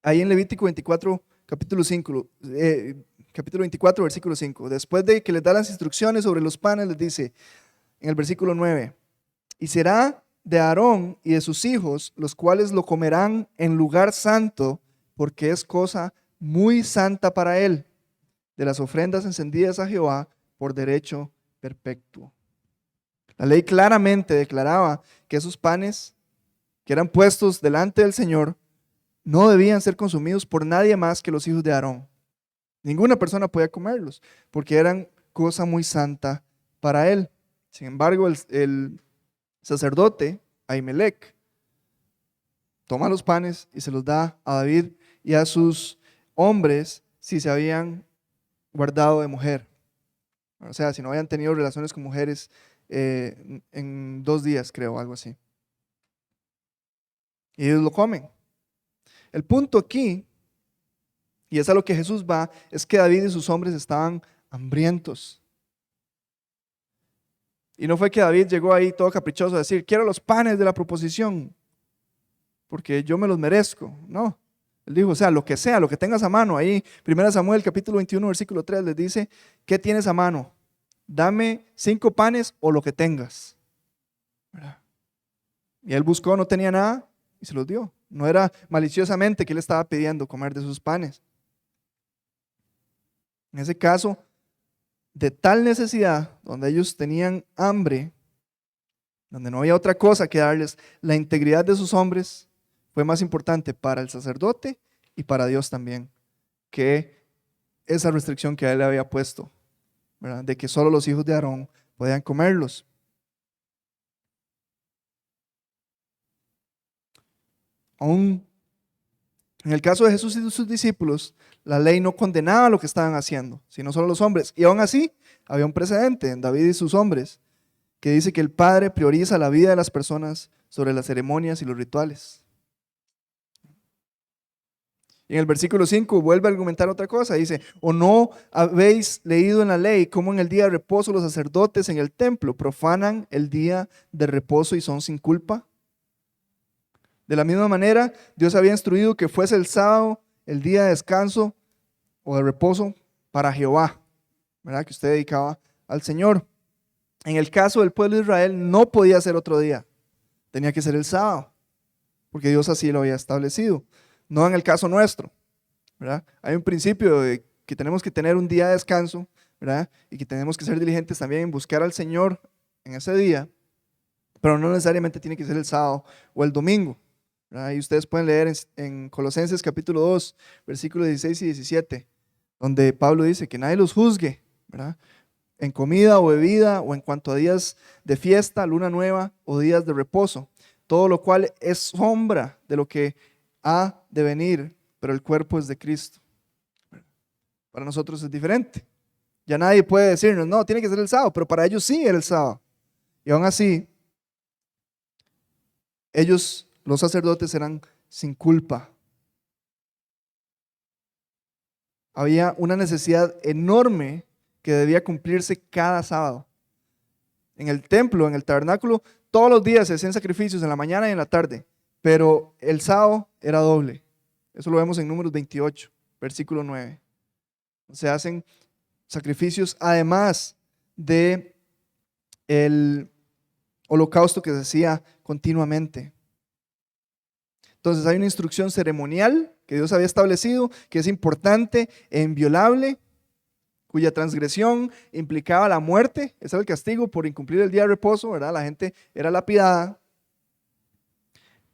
ahí en Levítico 24, capítulo 24, versículo 5. Después de que les da las instrucciones sobre los panes, les dice en el versículo 9: y será de Aarón y de sus hijos, los cuales lo comerán en lugar santo, porque es cosa muy santa para él, de las ofrendas encendidas a Jehová por derecho perpetuo. La ley claramente declaraba que esos panes que eran puestos delante del Señor no debían ser consumidos por nadie más que los hijos de Aarón. Ninguna persona podía comerlos porque eran cosa muy santa para él. Sin embargo, el sacerdote Ahimelech toma los panes y se los da a David y a sus hombres si se habían guardado de mujer. O sea, si no habían tenido relaciones con mujeres en 2 días, creo, algo así. Y ellos lo comen. El punto aquí, y es a lo que Jesús va, es que David y sus hombres estaban hambrientos. Y no fue que David llegó ahí todo caprichoso a decir: quiero los panes de la proposición, porque yo me los merezco. No. Él dijo, o sea, lo que tengas a mano. Ahí, 1 Samuel, capítulo 21, versículo 3, les dice: ¿qué tienes a mano? Dame 5 panes o lo que tengas. ¿Verdad? Y él buscó, no tenía nada y se los dio. No era maliciosamente que él estaba pidiendo comer de sus panes. En ese caso, de tal necesidad, donde ellos tenían hambre, donde no había otra cosa que darles, la integridad de sus hombres fue más importante para el sacerdote y para Dios también, que esa restricción que él le había puesto, ¿verdad? De que solo los hijos de Aarón podían comerlos. Aún en el caso de Jesús y de sus discípulos, la ley no condenaba lo que estaban haciendo, sino solo los hombres. Y aún así, había un precedente en David y sus hombres, que dice que el Padre prioriza la vida de las personas sobre las ceremonias y los rituales. Y en el versículo 5 vuelve a argumentar otra cosa. Dice: ¿o no habéis leído en la ley cómo en el día de reposo los sacerdotes en el templo profanan el día de reposo y son sin culpa? De la misma manera, Dios había instruido que fuese el sábado el día de descanso o de reposo para Jehová, ¿verdad? Que usted dedicaba al Señor. En el caso del pueblo de Israel no podía ser otro día, tenía que ser el sábado, porque Dios así lo había establecido. No en el caso nuestro, ¿verdad? Hay un principio de que tenemos que tener un día de descanso, ¿verdad? Y que tenemos que ser diligentes también en buscar al Señor en ese día, pero no necesariamente tiene que ser el sábado o el domingo. Y ustedes pueden leer en Colosenses capítulo 2, versículos 16 y 17, donde Pablo dice que nadie los juzgue, ¿verdad? En comida o bebida o en cuanto a días de fiesta, luna nueva o días de reposo, todo lo cual es sombra de lo que ha de venir, pero el cuerpo es de Cristo. Para nosotros es diferente. Ya nadie puede decirnos, no, tiene que ser el sábado, pero para ellos sí era el sábado. Y aún así, ellos, los sacerdotes, eran sin culpa. Había una necesidad enorme que debía cumplirse cada sábado. En el templo, en el tabernáculo, todos los días se hacían sacrificios en la mañana y en la tarde, pero el sábado era doble. Eso lo vemos en Números 28, versículo 9. Se hacen sacrificios además de el holocausto que se hacía continuamente. Entonces hay una instrucción ceremonial que Dios había establecido, que es importante e inviolable, cuya transgresión implicaba la muerte. Ese era el castigo por incumplir el día de reposo, ¿verdad? La gente era lapidada.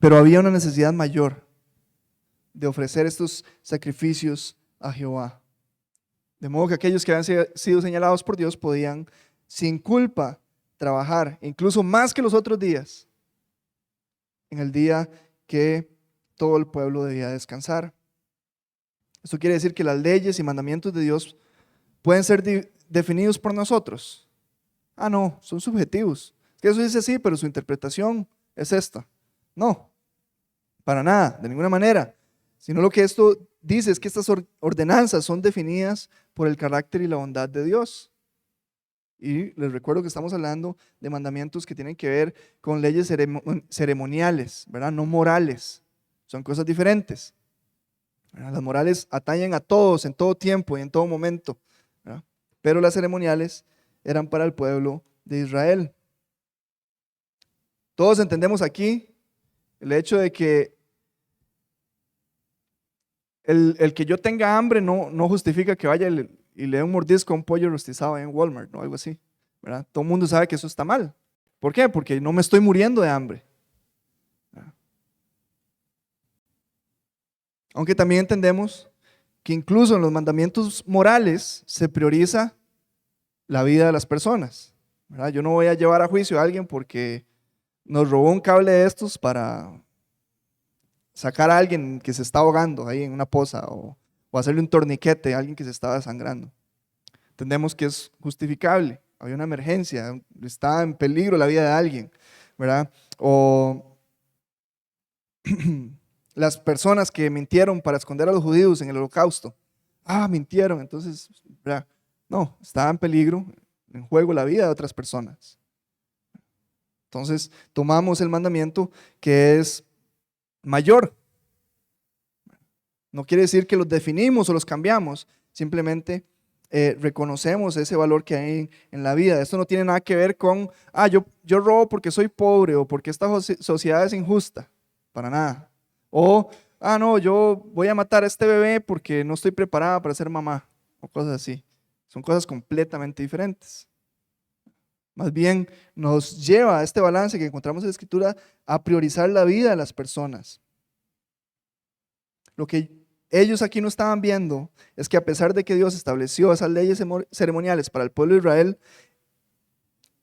Pero había una necesidad mayor de ofrecer estos sacrificios a Jehová. De modo que aquellos que habían sido señalados por Dios podían, sin culpa, trabajar, incluso más que los otros días, en el día que todo el pueblo debía descansar. Esto quiere decir que las leyes y mandamientos de Dios pueden ser definidos por nosotros. Ah, no, son subjetivos. Es que eso dice así, pero su interpretación es esta. No, para nada, de ninguna manera. Sino lo que esto dice es que estas ordenanzas son definidas por el carácter y la bondad de Dios. Y les recuerdo que estamos hablando de mandamientos que tienen que ver con leyes ceremoniales, ¿verdad? No morales. Son cosas diferentes. ¿Verdad? Las morales atañen a todos en todo tiempo y en todo momento, ¿verdad? Pero las ceremoniales eran para el pueblo de Israel. Todos entendemos aquí el hecho de que el que yo tenga hambre no justifica que vaya y le dé un mordisco a un pollo rostizado en Walmart, ¿no? Algo así, ¿verdad? Todo el mundo sabe que eso está mal. ¿Por qué? Porque no me estoy muriendo de hambre. ¿Verdad? Aunque también entendemos que incluso en los mandamientos morales se prioriza la vida de las personas, ¿verdad? Yo no voy a llevar a juicio a alguien porque nos robó un cable de estos para sacar a alguien que se está ahogando ahí en una poza o hacerle un torniquete a alguien que se estaba desangrando. Entendemos que es justificable, había una emergencia, está en peligro la vida de alguien, ¿verdad? O las personas que mintieron para esconder a los judíos en el holocausto. Mintieron, entonces, ¿verdad? No, estaba en peligro, en juego la vida de otras personas. Entonces, tomamos el mandamiento que es mayor. No quiere decir que los definimos o los cambiamos, simplemente reconocemos ese valor que hay en la vida. Esto no tiene nada que ver con, yo robo porque soy pobre o porque esta sociedad es injusta, para nada. O, no, yo voy a matar a este bebé porque no estoy preparada para ser mamá, o cosas así. Son cosas completamente diferentes. Más bien nos lleva a este balance que encontramos en la Escritura a priorizar la vida de las personas. Lo que ellos aquí no estaban viendo es que a pesar de que Dios estableció esas leyes ceremoniales para el pueblo de Israel,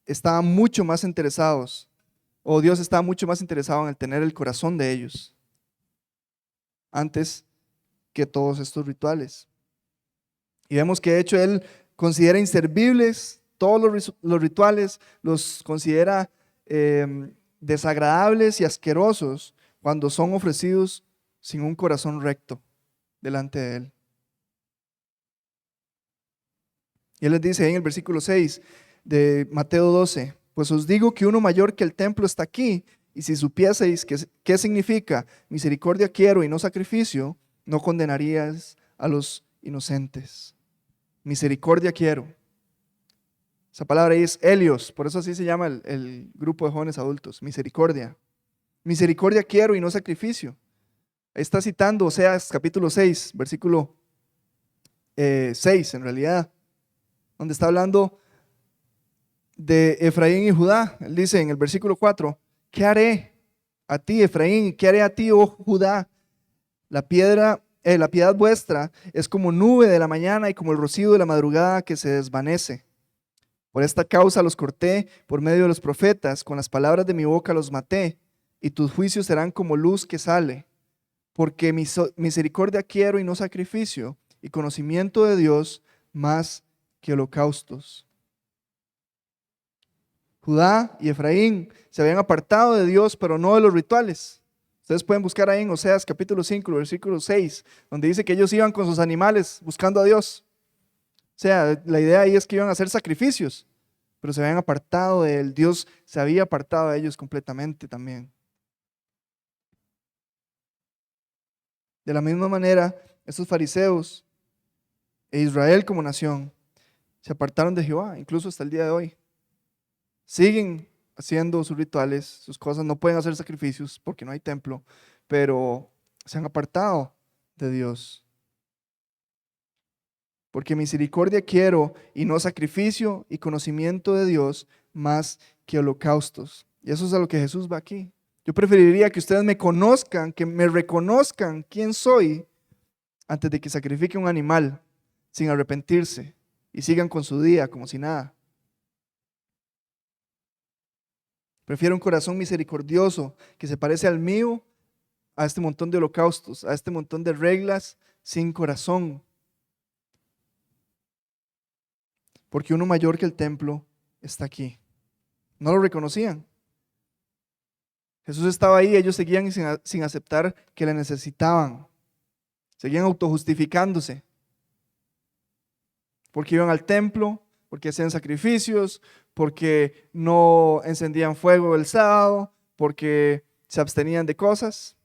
estaban mucho más interesados, o Dios estaba mucho más interesado en el tener el corazón de ellos antes que todos estos rituales. Y vemos que de hecho Él considera inservibles todos los rituales, los considera desagradables y asquerosos cuando son ofrecidos sin un corazón recto delante de Él. Y Él les dice en el versículo 6 de Mateo 12, pues os digo que uno mayor que el templo está aquí, y si supieseis qué significa misericordia quiero y no sacrificio, no condenaríais a los inocentes. Misericordia quiero. Esa palabra ahí es Helios, por eso así se llama el grupo de jóvenes adultos, misericordia. Misericordia quiero y no sacrificio. Ahí está citando Oseas capítulo 6, versículo 6 en realidad, donde está hablando de Efraín y Judá. Él dice en el versículo 4, ¿qué haré a ti, Efraín? ¿Qué haré a ti, oh Judá? La piedad vuestra es como nube de la mañana y como el rocío de la madrugada que se desvanece. Por esta causa los corté por medio de los profetas, con las palabras de mi boca los maté, y tus juicios serán como luz que sale. Porque misericordia quiero y no sacrificio, y conocimiento de Dios más que holocaustos. Judá y Efraín se habían apartado de Dios, pero no de los rituales. Ustedes pueden buscar ahí en Oseas capítulo 5, versículo 6, donde dice que ellos iban con sus animales buscando a Dios. O sea, la idea ahí es que iban a hacer sacrificios, pero se habían apartado de Él. Dios se había apartado de ellos completamente también. De la misma manera, estos fariseos e Israel como nación se apartaron de Jehová, incluso hasta el día de hoy. Siguen haciendo sus rituales, sus cosas, no pueden hacer sacrificios porque no hay templo, pero se han apartado de Dios. porque misericordia quiero y no sacrificio, y conocimiento de Dios más que holocaustos. Y eso es a lo que Jesús va aquí. Yo preferiría que ustedes me conozcan, que me reconozcan quién soy, antes de que sacrifique un animal sin arrepentirse y sigan con su día como si nada. Prefiero un corazón misericordioso que se parece al mío a este montón de holocaustos, a este montón de reglas sin corazón. Porque uno mayor que el templo está aquí. No lo reconocían. Jesús estaba ahí, ellos seguían sin aceptar que le necesitaban. Seguían autojustificándose. Porque iban al templo, porque hacían sacrificios, porque no encendían fuego el sábado, porque se abstenían de cosas.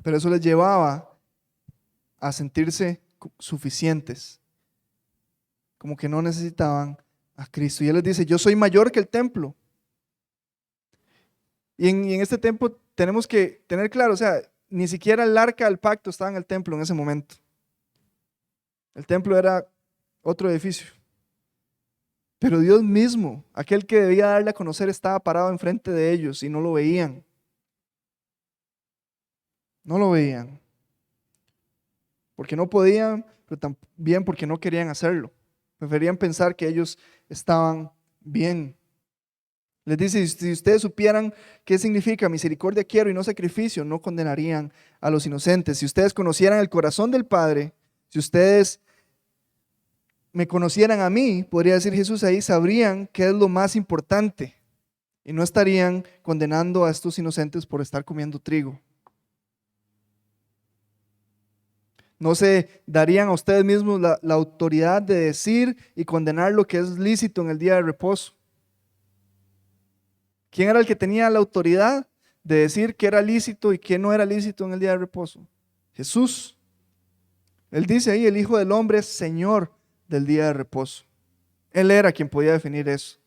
Pero eso les llevaba a sentirse suficientes, como que no necesitaban a Cristo. Y Él les dice, yo soy mayor que el templo. Y en este tiempo tenemos que tener claro, o sea, ni siquiera el arca del pacto estaba en el templo en ese momento. El templo era otro edificio. Pero Dios mismo, aquel que debía darle a conocer, estaba parado enfrente de ellos y no lo veían. No lo veían. Porque no podían, pero también porque no querían hacerlo. Preferían pensar que ellos estaban bien. Les dice, si ustedes supieran qué significa misericordia quiero y no sacrificio, no condenarían a los inocentes. Si ustedes conocieran el corazón del Padre, si ustedes me conocieran a mí, podría decir Jesús ahí, sabrían qué es lo más importante y no estarían condenando a estos inocentes por estar comiendo trigo. No se darían a ustedes mismos la autoridad de decir y condenar lo que es lícito en el día de reposo. ¿Quién era el que tenía la autoridad de decir qué era lícito y qué no era lícito en el día de reposo? Jesús. Él dice ahí, el Hijo del Hombre es Señor del día de reposo. Él era quien podía definir eso.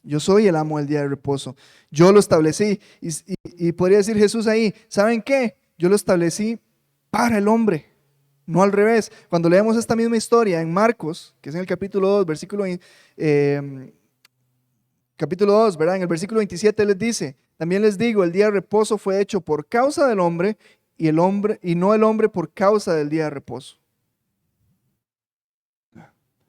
Yo soy el amo del día de reposo. Yo lo establecí. Y podría decir Jesús ahí, ¿saben qué? Yo lo establecí para el hombre, no al revés. Cuando leemos esta misma historia en Marcos, que es en el capítulo 2, capítulo 2, ¿verdad? En el versículo 27 les dice, también les digo, el día de reposo fue hecho por causa del hombre y no el hombre por causa del día de reposo.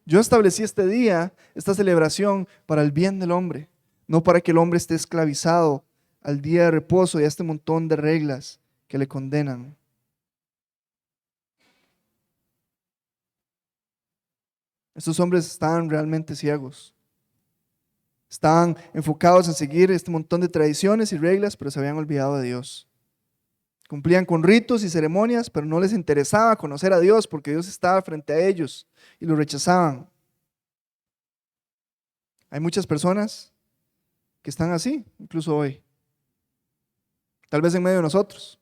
Yo establecí este día, esta celebración, para el bien del hombre, no para que el hombre esté esclavizado al día de reposo y a este montón de reglas que le condenan. Estos hombres estaban realmente ciegos. Estaban enfocados en seguir este montón de tradiciones y reglas, pero se habían olvidado de Dios. Cumplían con ritos y ceremonias, pero no les interesaba conocer a Dios porque Dios estaba frente a ellos y lo rechazaban. Hay muchas personas que están así, incluso hoy. Tal vez en medio de nosotros.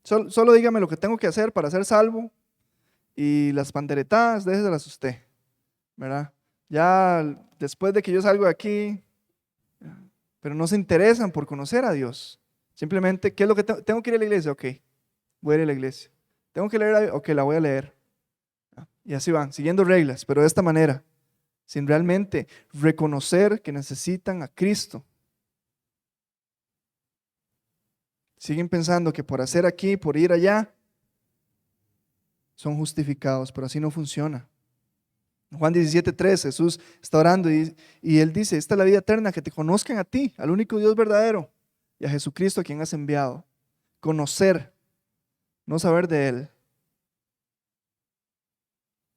Solo dígame lo que tengo que hacer para ser salvo y las panderetadas, déjeselas usted, ¿verdad? Ya después de que yo salgo de aquí, pero no se interesan por conocer a Dios. Simplemente, ¿qué es lo que tengo que ir a la iglesia? Ok, voy a ir a la iglesia. Tengo que leer, ok, la voy a leer. Y así van, siguiendo reglas, pero de esta manera, sin realmente reconocer que necesitan a Cristo. Siguen pensando que por hacer aquí, por ir allá, son justificados, pero así no funciona. Juan 17:3, Jesús está orando y Él dice, esta es la vida eterna, que te conozcan a ti, al único Dios verdadero, y a Jesucristo a quien has enviado. Conocer, no saber de Él.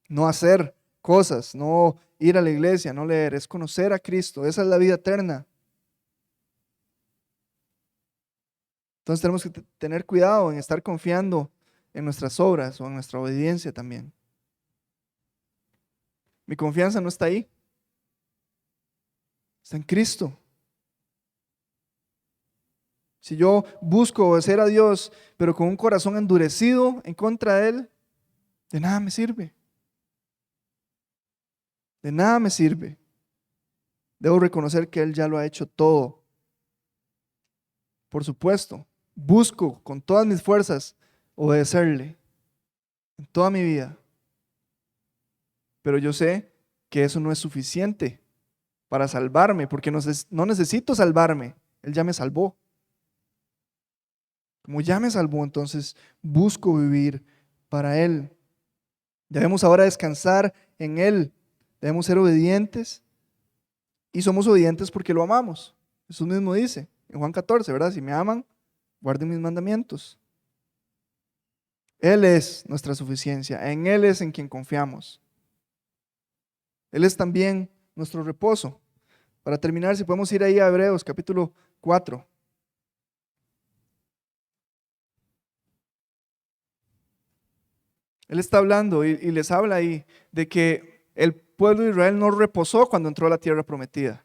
No hacer cosas, no ir a la iglesia, no leer, es conocer a Cristo, esa es la vida eterna. Entonces tenemos que tener cuidado en estar confiando en nuestras obras o en nuestra obediencia también. Mi confianza no está ahí. Está en Cristo. Si yo busco obedecer a Dios, pero con un corazón endurecido en contra de Él, de nada me sirve. De nada me sirve. Debo reconocer que Él ya lo ha hecho todo. Por supuesto, busco con todas mis fuerzas obedecerle en toda mi vida. Pero yo sé que eso no es suficiente para salvarme, porque no necesito salvarme. Él ya me salvó. Como ya me salvó, entonces busco vivir para Él. Debemos ahora descansar en Él. Debemos ser obedientes y somos obedientes porque lo amamos. Jesús mismo dice en Juan 14, ¿verdad? Si me aman, guarden mis mandamientos. Él es nuestra suficiencia. En Él es en quien confiamos. Él es también nuestro reposo. Para terminar, si podemos ir ahí a Hebreos capítulo 4. Él está hablando y les habla ahí de que el pueblo de Israel no reposó cuando entró a la tierra prometida.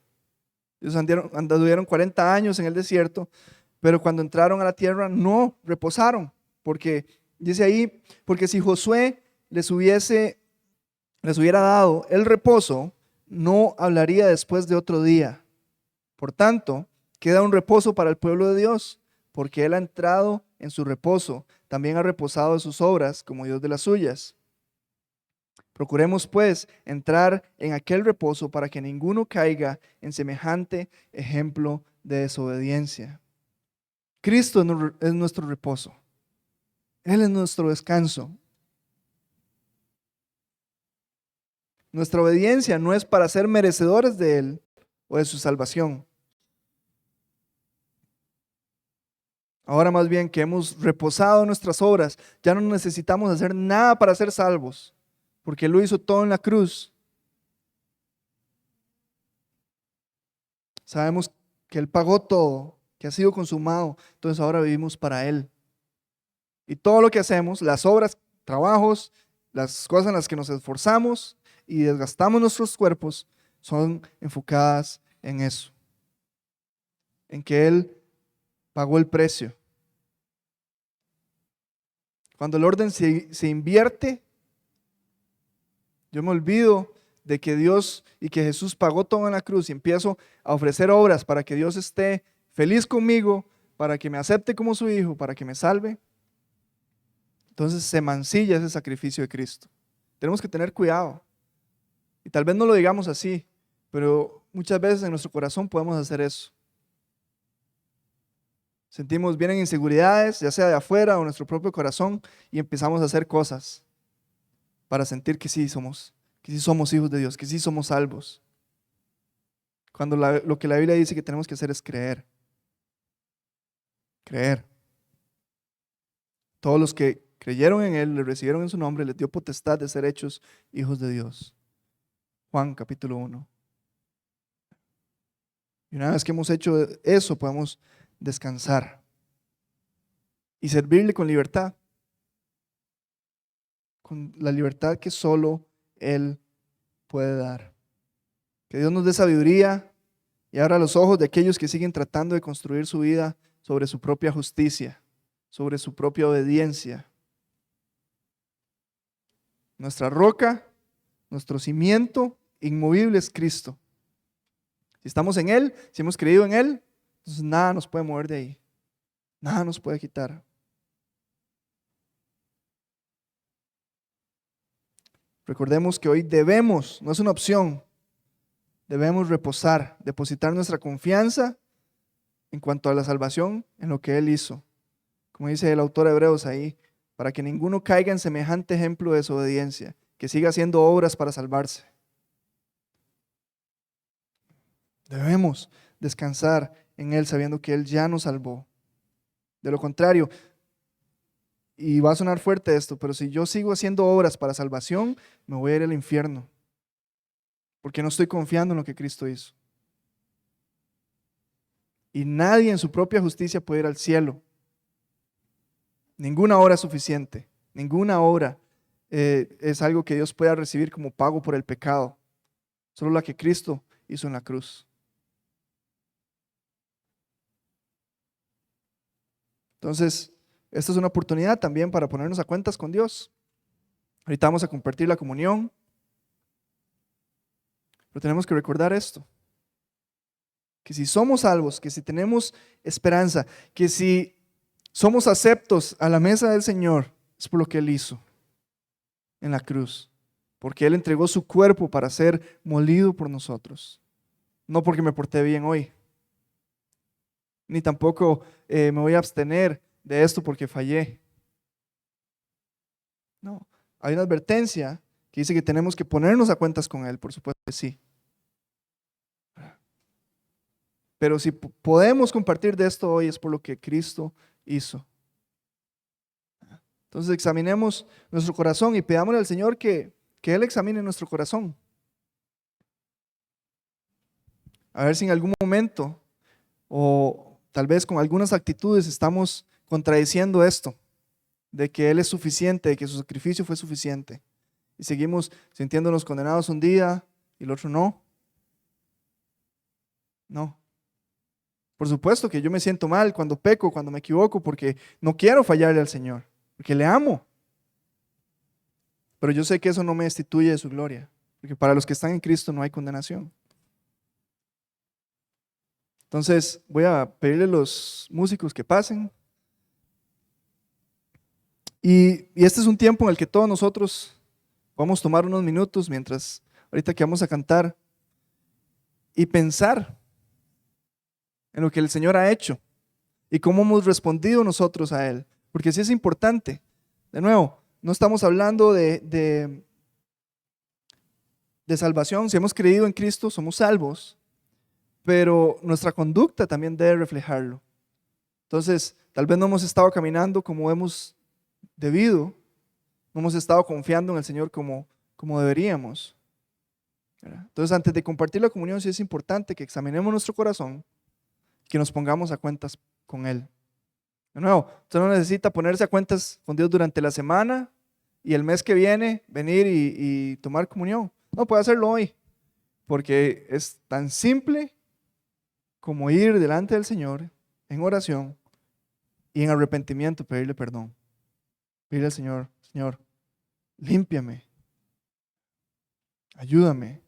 Ellos anduvieron 40 años en el desierto, pero cuando entraron a la tierra no reposaron, porque dice ahí, porque si Josué les hubiera dado el reposo, no hablaría después de otro día. Por tanto, queda un reposo para el pueblo de Dios, porque Él ha entrado en su reposo, también ha reposado de sus obras como Dios de las suyas. Procuremos pues entrar en aquel reposo para que ninguno caiga en semejante ejemplo de desobediencia. Cristo es nuestro reposo. Él es nuestro descanso. Nuestra obediencia no es para ser merecedores de Él o de su salvación. Ahora más bien que hemos reposado en nuestras obras, ya no necesitamos hacer nada para ser salvos, porque Él lo hizo todo en la cruz. Sabemos que Él pagó todo, que ha sido consumado, entonces ahora vivimos para Él. Y todo lo que hacemos, las obras, trabajos, las cosas en las que nos esforzamos y desgastamos nuestros cuerpos, son enfocadas en eso, en que Él pagó el precio. Cuando el orden se invierte, yo me olvido de que Dios y que Jesús pagó todo en la cruz y empiezo a ofrecer obras para que Dios esté feliz conmigo, para que me acepte como su hijo, para que me salve. Entonces se mancilla ese sacrificio de Cristo. Tenemos que tener cuidado. Y tal vez no lo digamos así, pero muchas veces en nuestro corazón podemos hacer eso. Sentimos, vienen inseguridades, ya sea de afuera o nuestro propio corazón, y empezamos a hacer cosas para sentir que sí somos hijos de Dios, que sí somos salvos. Cuando lo que la Biblia dice que tenemos que hacer es creer. Creer. Todos los que creyeron en Él, le recibieron en su nombre, les dio potestad de ser hechos hijos de Dios. Juan capítulo 1. Y una vez que hemos hecho eso, podemos descansar y servirle con libertad. Con la libertad que solo Él puede dar. Que Dios nos dé sabiduría y abra los ojos de aquellos que siguen tratando de construir su vida sobre su propia justicia, sobre su propia obediencia. Nuestra roca, nuestro cimiento inmovible es Cristo. Si estamos en Él, si hemos creído en Él, entonces nada nos puede mover de ahí. Nada nos puede quitar. Recordemos que hoy debemos, no es una opción, debemos reposar, depositar nuestra confianza en cuanto a la salvación en lo que Él hizo. Como dice el autor de Hebreos ahí, para que ninguno caiga en semejante ejemplo de desobediencia, que siga haciendo obras para salvarse. Debemos descansar en Él sabiendo que Él ya nos salvó. De lo contrario, y va a sonar fuerte esto, pero si yo sigo haciendo obras para salvación, me voy a ir al infierno, porque no estoy confiando en lo que Cristo hizo. Y nadie en su propia justicia puede ir al cielo. Ninguna obra es suficiente, ninguna obra es algo que Dios pueda recibir como pago por el pecado, solo la que Cristo hizo en la cruz. Entonces, esta es una oportunidad también para ponernos a cuentas con Dios. Ahorita vamos a compartir la comunión, pero tenemos que recordar esto. que si somos salvos, que si tenemos esperanza, que si somos aceptos a la mesa del Señor, es por lo que Él hizo en la cruz, porque Él entregó su cuerpo para ser molido por nosotros, no porque me porté bien hoy, ni tampoco me voy a abstener de esto porque fallé. No, hay una advertencia que dice que tenemos que ponernos a cuentas con Él, por supuesto que sí. Pero si podemos compartir de esto hoy es por lo que Cristo hizo. Entonces examinemos nuestro corazón y pidámosle al Señor que Él examine nuestro corazón. A ver si en algún momento o tal vez con algunas actitudes estamos contradiciendo esto, de que Él es suficiente, de que su sacrificio fue suficiente. Y seguimos sintiéndonos condenados un día y el otro no. No. Por supuesto que yo me siento mal cuando peco, cuando me equivoco, porque no quiero fallarle al Señor, porque le amo. Pero yo sé que eso no me destituye de su gloria, porque para los que están en Cristo no hay condenación. Entonces voy a pedirle a los músicos que pasen. Y este es un tiempo en el que todos nosotros vamos a tomar unos minutos mientras ahorita que vamos a cantar y pensar en lo que el Señor ha hecho y cómo hemos respondido nosotros a Él. Porque sí es importante. De nuevo, no estamos hablando de salvación. Si hemos creído en Cristo, somos salvos. Pero nuestra conducta también debe reflejarlo. Entonces, tal vez no hemos estado caminando como hemos debido. No hemos estado confiando en el Señor como deberíamos. ¿Verdad? Entonces, antes de compartir la comunión, sí es importante que examinemos nuestro corazón, que nos pongamos a cuentas con Él. De nuevo, usted no necesita ponerse a cuentas con Dios durante la semana y el mes que viene venir y tomar comunión. No, puede hacerlo hoy, porque es tan simple como ir delante del Señor en oración y en arrepentimiento, pedirle perdón. Pedirle al Señor, Señor, límpiame, ayúdame.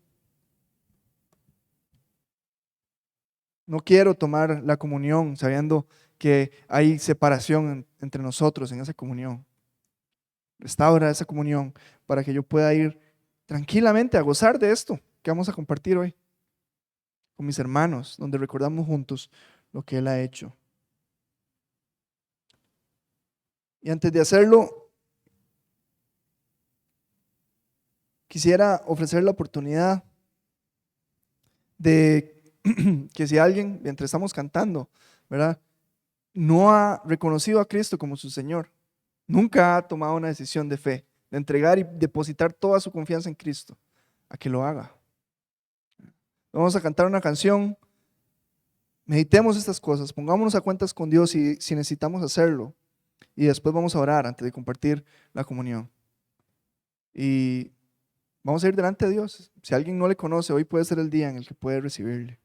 No quiero tomar la comunión sabiendo que hay separación entre nosotros en esa comunión. Restaura esa comunión para que yo pueda ir tranquilamente a gozar de esto que vamos a compartir hoy con mis hermanos, donde recordamos juntos lo que Él ha hecho. Y antes de hacerlo, quisiera ofrecer la oportunidad de que si alguien, mientras estamos cantando, ¿verdad?, no ha reconocido a Cristo como su Señor, nunca ha tomado una decisión de fe, de entregar y depositar toda su confianza en Cristo, a que lo haga. Vamos a cantar una canción, meditemos estas cosas, pongámonos a cuentas con Dios si necesitamos hacerlo, y después vamos a orar antes de compartir la comunión. Y vamos a ir delante de Dios. Si alguien no le conoce, hoy puede ser el día en el que puede recibirle.